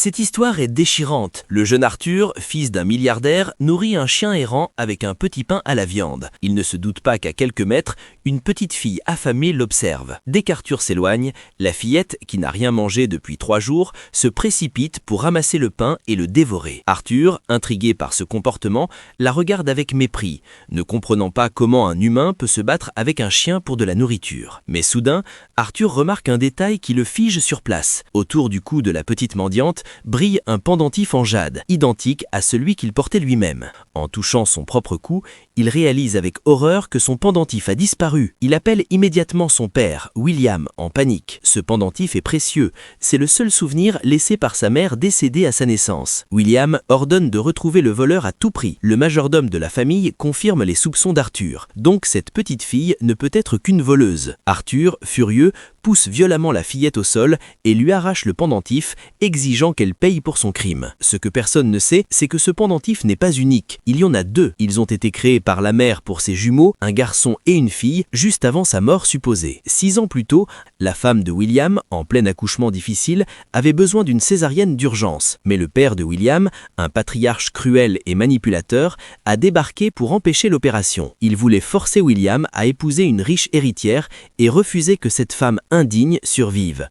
Cette histoire est déchirante. Le jeune Arthur, fils d'un milliardaire, nourrit un chien errant avec un petit pain à la viande. Il ne se doute pas qu'à quelques mètres, une petite fille affamée l'observe. Dès qu'Arthur s'éloigne, la fillette, qui n'a rien mangé depuis 3 jours, se précipite pour ramasser le pain et le dévorer. Arthur, intrigué par ce comportement, la regarde avec mépris, ne comprenant pas comment un humain peut se battre avec un chien pour de la nourriture. Mais soudain, Arthur remarque un détail qui le fige sur place. Autour du cou de la petite mendiante, brille un pendentif en jade, identique à celui qu'il portait lui-même. En touchant son propre cou, il réalise avec horreur que son pendentif a disparu. Il appelle immédiatement son père, William, en panique. Ce pendentif est précieux, c'est le seul souvenir laissé par sa mère décédée à sa naissance. William ordonne de retrouver le voleur à tout prix. Le majordome de la famille confirme les soupçons d'Arthur. Donc cette petite fille ne peut être qu'une voleuse. Arthur, furieux, pousse violemment la fillette au sol et lui arrache le pendentif, exigeant qu'elle paye pour son crime. Ce que personne ne sait, c'est que ce pendentif n'est pas unique. Il y en a 2. Ils ont été créés par la mère pour ses jumeaux, un garçon et une fille, juste avant sa mort supposée. 6 ans plus tôt, la femme de William, en plein accouchement difficile, avait besoin d'une césarienne d'urgence. Mais le père de William, un patriarche cruel et manipulateur, a débarqué pour empêcher l'opération. Il voulait forcer William à épouser une riche héritière et refuser que cette femme indigne survive.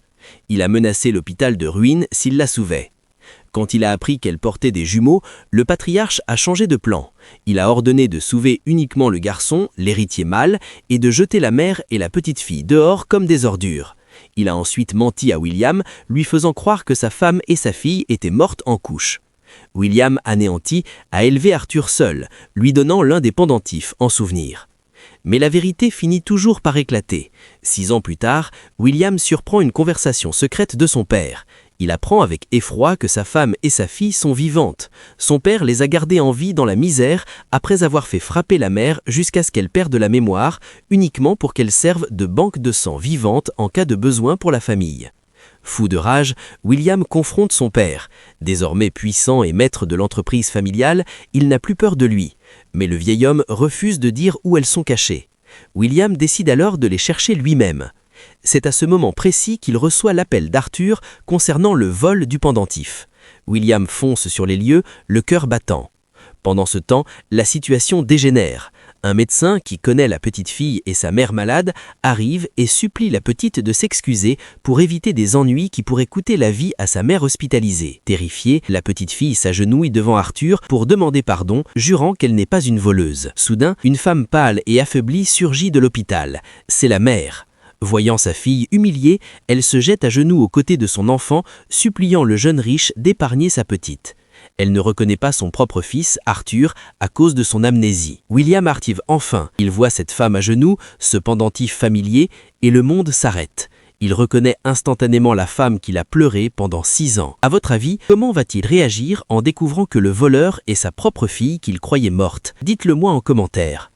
Il a menacé l'hôpital de ruine s'il la souvait. Quand il a appris qu'elle portait des jumeaux, le patriarche a changé de plan. Il a ordonné de sauver uniquement le garçon, l'héritier mâle, et de jeter la mère et la petite fille dehors comme des ordures. Il a ensuite menti à William, lui faisant croire que sa femme et sa fille étaient mortes en couche. William, anéanti, a élevé Arthur seul, lui donnant l'un des pendentifs en souvenir. Mais la vérité finit toujours par éclater. 6 ans plus tard, William surprend une conversation secrète de son père. Il apprend avec effroi que sa femme et sa fille sont vivantes. Son père les a gardées en vie dans la misère après avoir fait frapper la mère jusqu'à ce qu'elle perde la mémoire, uniquement pour qu'elle serve de banque de sang vivante en cas de besoin pour la famille. Fou de rage, William confronte son père. Désormais puissant et maître de l'entreprise familiale, il n'a plus peur de lui. Mais le vieil homme refuse de dire où elles sont cachées. William décide alors de les chercher lui-même. C'est à ce moment précis qu'il reçoit l'appel d'Arthur concernant le vol du pendentif. William fonce sur les lieux, le cœur battant. Pendant ce temps, la situation dégénère. Un médecin qui connaît la petite fille et sa mère malade arrive et supplie la petite de s'excuser pour éviter des ennuis qui pourraient coûter la vie à sa mère hospitalisée. Terrifiée, la petite fille s'agenouille devant Arthur pour demander pardon, jurant qu'elle n'est pas une voleuse. Soudain, une femme pâle et affaiblie surgit de l'hôpital. C'est la mère. Voyant sa fille humiliée, elle se jette à genoux aux côtés de son enfant, suppliant le jeune riche d'épargner sa petite. Elle ne reconnaît pas son propre fils, Arthur, à cause de son amnésie. William arrive enfin. Il voit cette femme à genoux, ce pendentif familier, et le monde s'arrête. Il reconnaît instantanément la femme qu'il a pleurée pendant 6 ans. À votre avis, comment va-t-il réagir en découvrant que le voleur est sa propre fille qu'il croyait morte? Dites-le moi en commentaire.